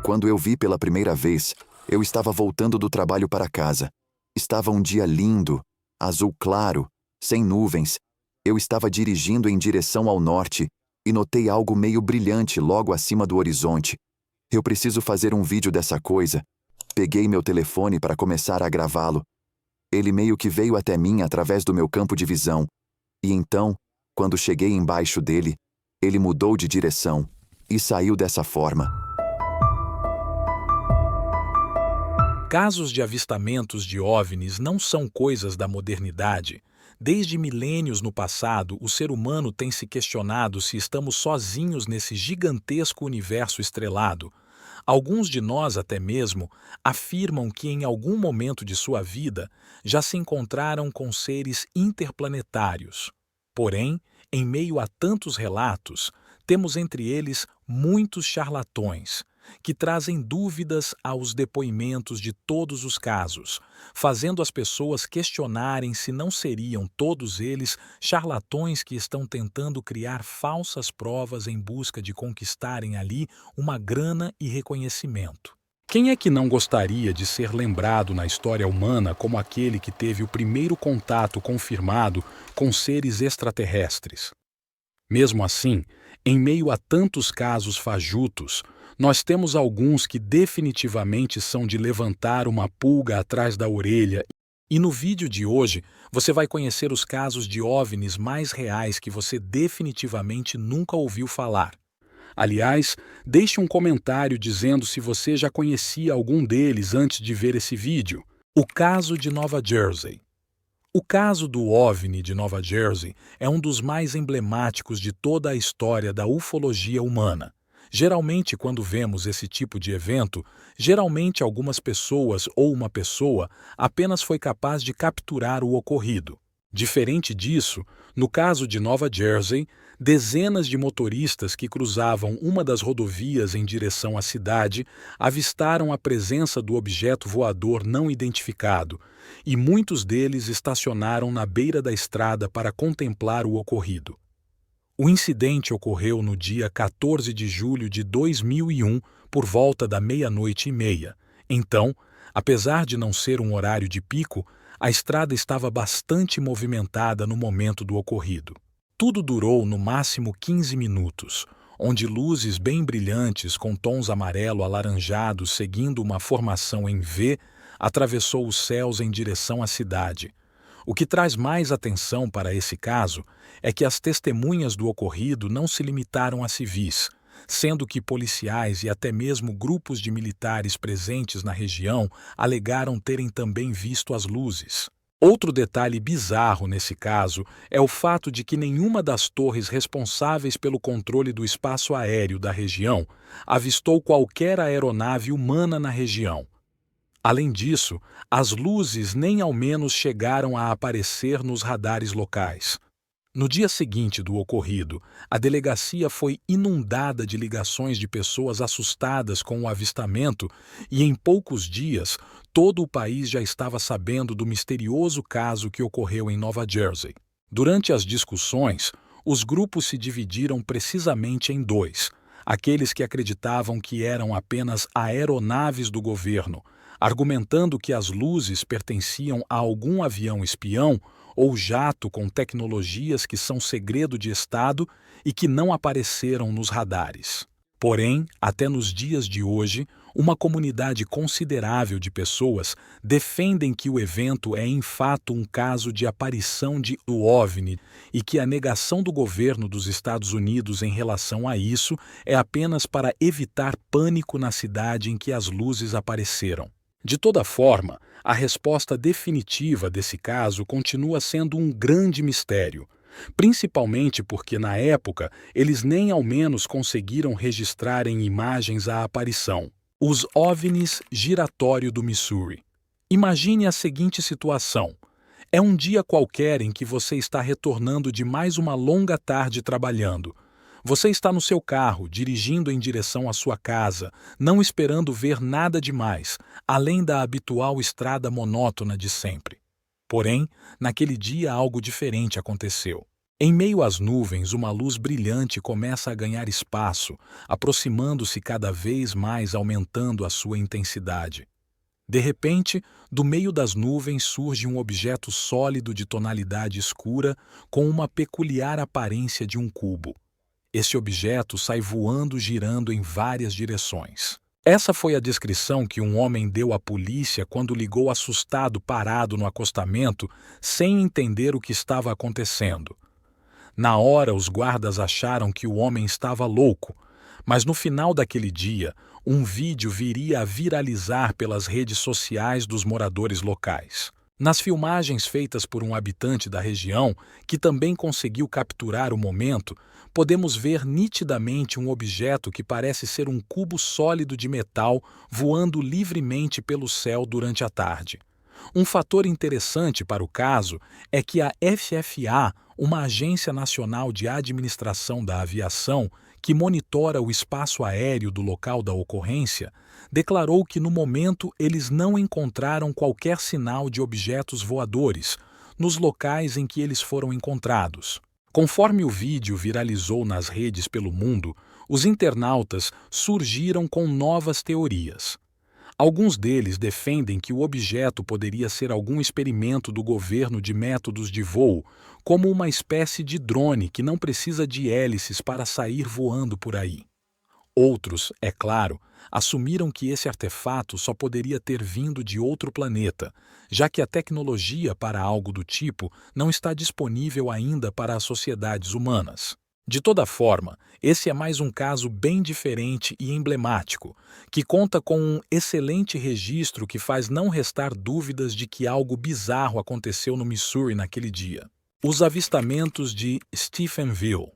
Quando eu vi pela primeira vez, eu estava voltando do trabalho para casa. Estava um dia lindo, azul claro, sem nuvens. Eu estava dirigindo em direção ao norte e notei algo meio brilhante logo acima do horizonte. Eu preciso fazer um vídeo dessa coisa. Peguei meu telefone para começar a gravá-lo. Ele meio que veio até mim através do meu campo de visão. E então, quando cheguei embaixo dele, ele mudou de direção e saiu dessa forma. Casos de avistamentos de OVNIs não são coisas da modernidade. Desde milênios no passado, o ser humano tem se questionado se estamos sozinhos nesse gigantesco universo estrelado. Alguns de nós até mesmo afirmam que em algum momento de sua vida já se encontraram com seres interplanetários. Porém, em meio a tantos relatos, temos entre eles muitos charlatões, que trazem dúvidas aos depoimentos de todos os casos, fazendo as pessoas questionarem se não seriam todos eles charlatões que estão tentando criar falsas provas em busca de conquistarem ali uma grana e reconhecimento. Quem é que não gostaria de ser lembrado na história humana como aquele que teve o primeiro contato confirmado com seres extraterrestres? Mesmo assim, em meio a tantos casos fajutos, nós temos alguns que definitivamente são de levantar uma pulga atrás da orelha. E no vídeo de hoje, você vai conhecer os casos de OVNIs mais reais que você definitivamente nunca ouviu falar. Aliás, deixe um comentário dizendo se você já conhecia algum deles antes de ver esse vídeo. O caso de Nova Jersey. O caso do OVNI de Nova Jersey é um dos mais emblemáticos de toda a história da ufologia humana. Geralmente, quando vemos esse tipo de evento, geralmente algumas pessoas ou uma pessoa apenas foi capaz de capturar o ocorrido. Diferente disso, no caso de Nova Jersey, dezenas de motoristas que cruzavam uma das rodovias em direção à cidade avistaram a presença do objeto voador não identificado, e muitos deles estacionaram na beira da estrada para contemplar o ocorrido. O incidente ocorreu no dia 14 de julho de 2001, por volta da 00:30. Então, apesar de não ser um horário de pico, a estrada estava bastante movimentada no momento do ocorrido. Tudo durou no máximo 15 minutos, onde luzes bem brilhantes com tons amarelo-alaranjados seguindo uma formação em V atravessou os céus em direção à cidade. O que traz mais atenção para esse caso é que as testemunhas do ocorrido não se limitaram a civis, sendo que policiais e até mesmo grupos de militares presentes na região alegaram terem também visto as luzes. Outro detalhe bizarro nesse caso é o fato de que nenhuma das torres responsáveis pelo controle do espaço aéreo da região avistou qualquer aeronave humana na região. Além disso, as luzes nem ao menos chegaram a aparecer nos radares locais. No dia seguinte do ocorrido, a delegacia foi inundada de ligações de pessoas assustadas com o avistamento e, em poucos dias, todo o país já estava sabendo do misterioso caso que ocorreu em Nova Jersey. Durante as discussões, os grupos se dividiram precisamente em dois: aqueles que acreditavam que eram apenas aeronaves do governo, argumentando que as luzes pertenciam a algum avião espião ou jato com tecnologias que são segredo de Estado e que não apareceram nos radares. Porém, até nos dias de hoje, uma comunidade considerável de pessoas defendem que o evento é em fato um caso de aparição de OVNI e que a negação do governo dos Estados Unidos em relação a isso é apenas para evitar pânico na cidade em que as luzes apareceram. De toda forma, a resposta definitiva desse caso continua sendo um grande mistério, principalmente porque, na época, eles nem ao menos conseguiram registrar em imagens a aparição. Os OVNIs giratório do Missouri. Imagine a seguinte situação. É um dia qualquer em que você está retornando de mais uma longa tarde trabalhando. Você está no seu carro, dirigindo em direção à sua casa, não esperando ver nada demais, além da habitual estrada monótona de sempre. Porém, naquele dia algo diferente aconteceu. Em meio às nuvens, uma luz brilhante começa a ganhar espaço, aproximando-se cada vez mais, aumentando a sua intensidade. De repente, do meio das nuvens surge um objeto sólido de tonalidade escura com uma peculiar aparência de um cubo. Esse objeto sai voando, girando em várias direções. Essa foi a descrição que um homem deu à polícia quando ligou assustado parado no acostamento, sem entender o que estava acontecendo. Na hora, os guardas acharam que o homem estava louco, mas no final daquele dia, um vídeo viria a viralizar pelas redes sociais dos moradores locais. Nas filmagens feitas por um habitante da região, que também conseguiu capturar o momento, podemos ver nitidamente um objeto que parece ser um cubo sólido de metal voando livremente pelo céu durante a tarde. Um fator interessante para o caso é que a FFA, uma agência nacional de administração da aviação que monitora o espaço aéreo do local da ocorrência, declarou que no momento eles não encontraram qualquer sinal de objetos voadores nos locais em que eles foram encontrados. Conforme o vídeo viralizou nas redes pelo mundo, os internautas surgiram com novas teorias. Alguns deles defendem que o objeto poderia ser algum experimento do governo de métodos de voo, como uma espécie de drone que não precisa de hélices para sair voando por aí. Outros, é claro, assumiram que esse artefato só poderia ter vindo de outro planeta, já que a tecnologia para algo do tipo não está disponível ainda para as sociedades humanas. De toda forma, esse é mais um caso bem diferente e emblemático, que conta com um excelente registro que faz não restar dúvidas de que algo bizarro aconteceu no Missouri naquele dia. Os avistamentos de Stephenville.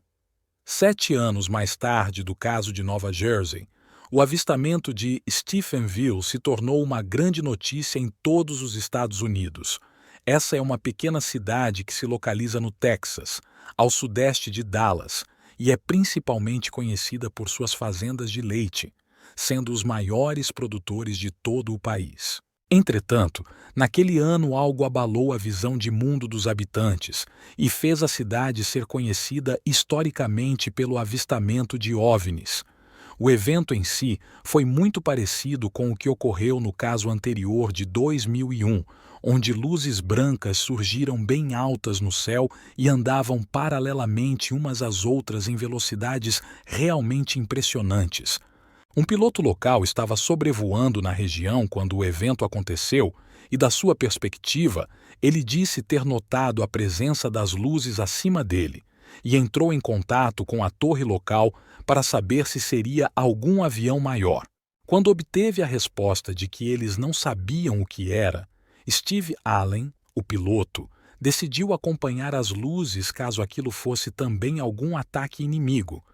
7 anos mais tarde do caso de Nova Jersey, o avistamento de Stephenville se tornou uma grande notícia em todos os Estados Unidos. Essa é uma pequena cidade que se localiza no Texas, ao sudeste de Dallas, e é principalmente conhecida por suas fazendas de leite, sendo os maiores produtores de todo o país. Entretanto, naquele ano algo abalou a visão de mundo dos habitantes e fez a cidade ser conhecida historicamente pelo avistamento de OVNIs. O evento em si foi muito parecido com o que ocorreu no caso anterior de 2001, onde luzes brancas surgiram bem altas no céu e andavam paralelamente umas às outras em velocidades realmente impressionantes. Um piloto local estava sobrevoando na região quando o evento aconteceu e, da sua perspectiva, ele disse ter notado a presença das luzes acima dele e entrou em contato com a torre local para saber se seria algum avião maior. Quando obteve a resposta de que eles não sabiam o que era, Steve Allen, o piloto, decidiu acompanhar as luzes caso aquilo fosse também algum ataque inimigo,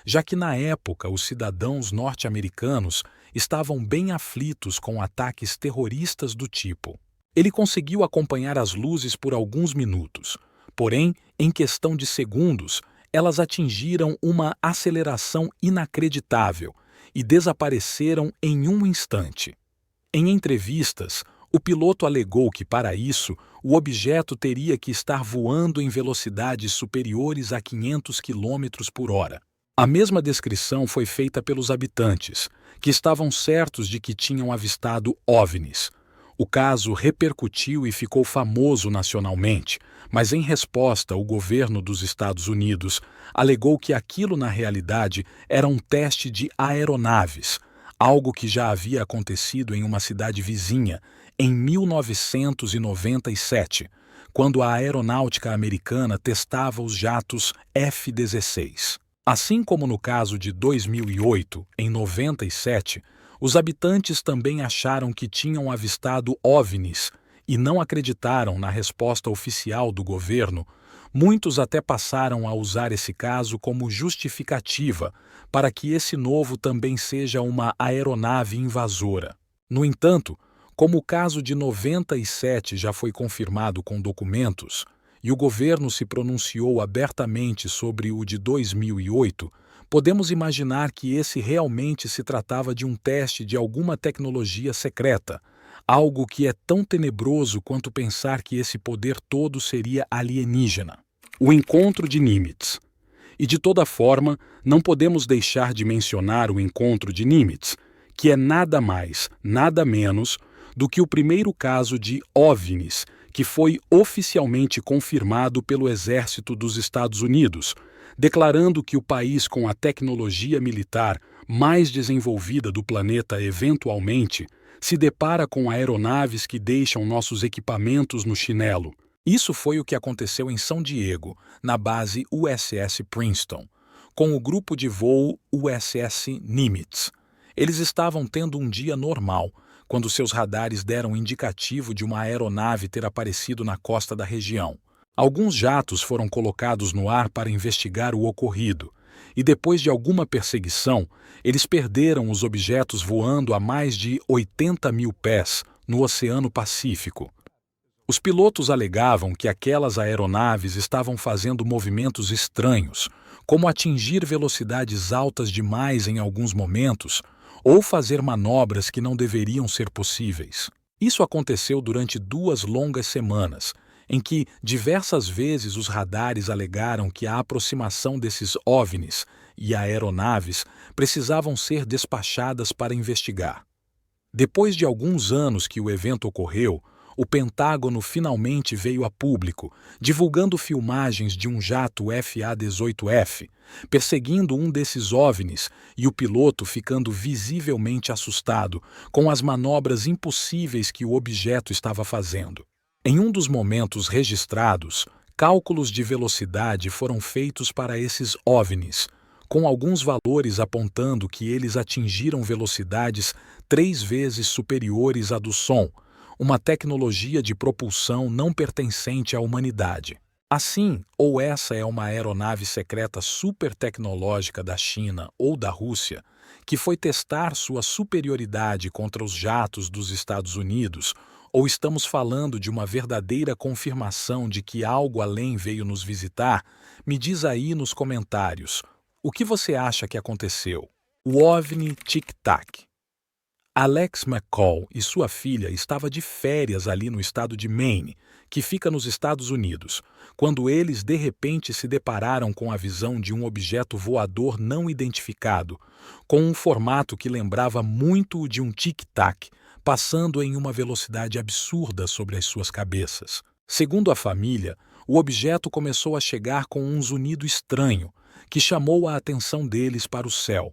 já que na época os cidadãos norte-americanos estavam bem aflitos com ataques terroristas do tipo. Ele conseguiu acompanhar as luzes por alguns minutos, porém, em questão de segundos, elas atingiram uma aceleração inacreditável e desapareceram em um instante. Em entrevistas, o piloto alegou que, para isso, o objeto teria que estar voando em velocidades superiores a 500 km por hora. A mesma descrição foi feita pelos habitantes, que estavam certos de que tinham avistado OVNIs. O caso repercutiu e ficou famoso nacionalmente, mas em resposta o governo dos Estados Unidos alegou que aquilo na realidade era um teste de aeronaves, algo que já havia acontecido em uma cidade vizinha, em 1997, quando a aeronáutica americana testava os jatos F-16. Assim como no caso de 2008, em 97, os habitantes também acharam que tinham avistado OVNIs e não acreditaram na resposta oficial do governo. Muitos até passaram a usar esse caso como justificativa para que esse novo também seja uma aeronave invasora. No entanto, como o caso de 97 já foi confirmado com documentos, e o governo se pronunciou abertamente sobre o de 2008, podemos imaginar que esse realmente se tratava de um teste de alguma tecnologia secreta, algo que é tão tenebroso quanto pensar que esse poder todo seria alienígena. O encontro de Nimitz. E de toda forma, não podemos deixar de mencionar o encontro de Nimitz, que é nada mais, nada menos do que o primeiro caso de OVNIs, que foi oficialmente confirmado pelo Exército dos Estados Unidos, declarando que o país com a tecnologia militar mais desenvolvida do planeta eventualmente se depara com aeronaves que deixam nossos equipamentos no chinelo. Isso foi o que aconteceu em São Diego, na base USS Princeton, com o grupo de voo USS Nimitz. Eles estavam tendo um dia normal, quando seus radares deram indicativo de uma aeronave ter aparecido na costa da região. Alguns jatos foram colocados no ar para investigar o ocorrido, e depois de alguma perseguição, eles perderam os objetos voando a mais de 80 mil pés no Oceano Pacífico. Os pilotos alegavam que aquelas aeronaves estavam fazendo movimentos estranhos, como atingir velocidades altas demais em alguns momentos, ou fazer manobras que não deveriam ser possíveis. Isso aconteceu durante 2 longas semanas, em que diversas vezes os radares alegaram que a aproximação desses OVNIs e aeronaves precisavam ser despachadas para investigar. Depois de alguns anos que o evento ocorreu, o Pentágono finalmente veio a público, divulgando filmagens de um jato FA-18F, perseguindo um desses OVNIs e o piloto ficando visivelmente assustado com as manobras impossíveis que o objeto estava fazendo. Em um dos momentos registrados, cálculos de velocidade foram feitos para esses OVNIs, com alguns valores apontando que eles atingiram velocidades 3 vezes superiores à do som, uma tecnologia de propulsão não pertencente à humanidade. Assim, ou essa é uma aeronave secreta super tecnológica da China ou da Rússia, que foi testar sua superioridade contra os jatos dos Estados Unidos, ou estamos falando de uma verdadeira confirmação de que algo além veio nos visitar, me diz aí nos comentários. O que você acha que aconteceu? O OVNI Tic Tac. Alex McCall e sua filha estavam de férias ali no estado de Maine, que fica nos Estados Unidos, quando eles de repente se depararam com a visão de um objeto voador não identificado, com um formato que lembrava muito o de um tic-tac, passando em uma velocidade absurda sobre as suas cabeças. Segundo a família, o objeto começou a chegar com um zunido estranho, que chamou a atenção deles para o céu.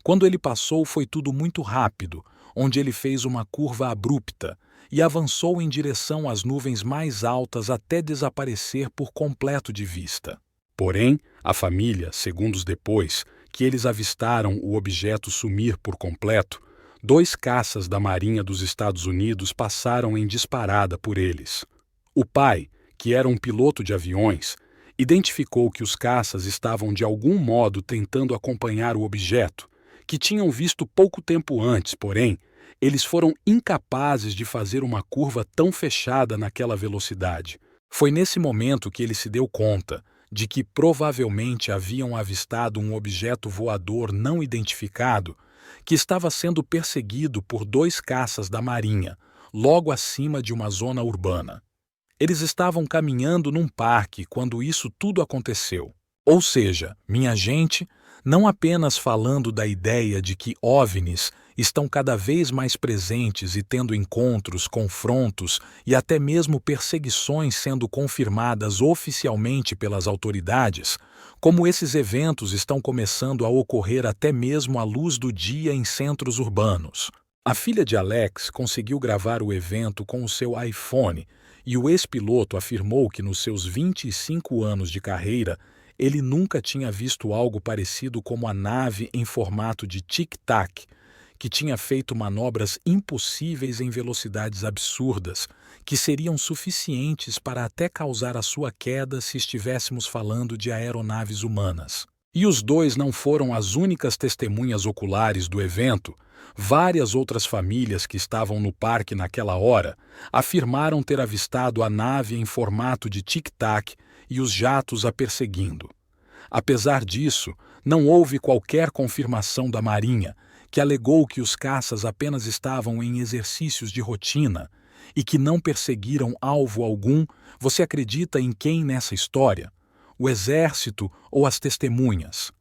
Quando ele passou, foi tudo muito rápido, onde ele fez uma curva abrupta e avançou em direção às nuvens mais altas até desaparecer por completo de vista. Porém, a família, segundos depois, que eles avistaram o objeto sumir por completo, 2 caças da Marinha dos Estados Unidos passaram em disparada por eles. O pai, que era um piloto de aviões, identificou que os caças estavam de algum modo tentando acompanhar o objeto, que tinham visto pouco tempo antes, porém, eles foram incapazes de fazer uma curva tão fechada naquela velocidade. Foi nesse momento que ele se deu conta de que provavelmente haviam avistado um objeto voador não identificado que estava sendo perseguido por 2 caças da Marinha, logo acima de uma zona urbana. Eles estavam caminhando num parque quando isso tudo aconteceu. Ou seja, minha gente, não apenas falando da ideia de que OVNIs estão cada vez mais presentes e tendo encontros, confrontos e até mesmo perseguições sendo confirmadas oficialmente pelas autoridades, como esses eventos estão começando a ocorrer até mesmo à luz do dia em centros urbanos. A filha de Alex conseguiu gravar o evento com o seu iPhone e o ex-piloto afirmou que nos seus 25 anos de carreira ele nunca tinha visto algo parecido como a nave em formato de tic-tac, que tinha feito manobras impossíveis em velocidades absurdas, que seriam suficientes para até causar a sua queda se estivéssemos falando de aeronaves humanas. E os 2 não foram as únicas testemunhas oculares do evento. Várias outras famílias que estavam no parque naquela hora afirmaram ter avistado a nave em formato de tic-tac e os jatos a perseguindo. Apesar disso, não houve qualquer confirmação da Marinha, que alegou que os caças apenas estavam em exercícios de rotina e que não perseguiram alvo algum. Você acredita em quem nessa história? o exército ou as testemunhas.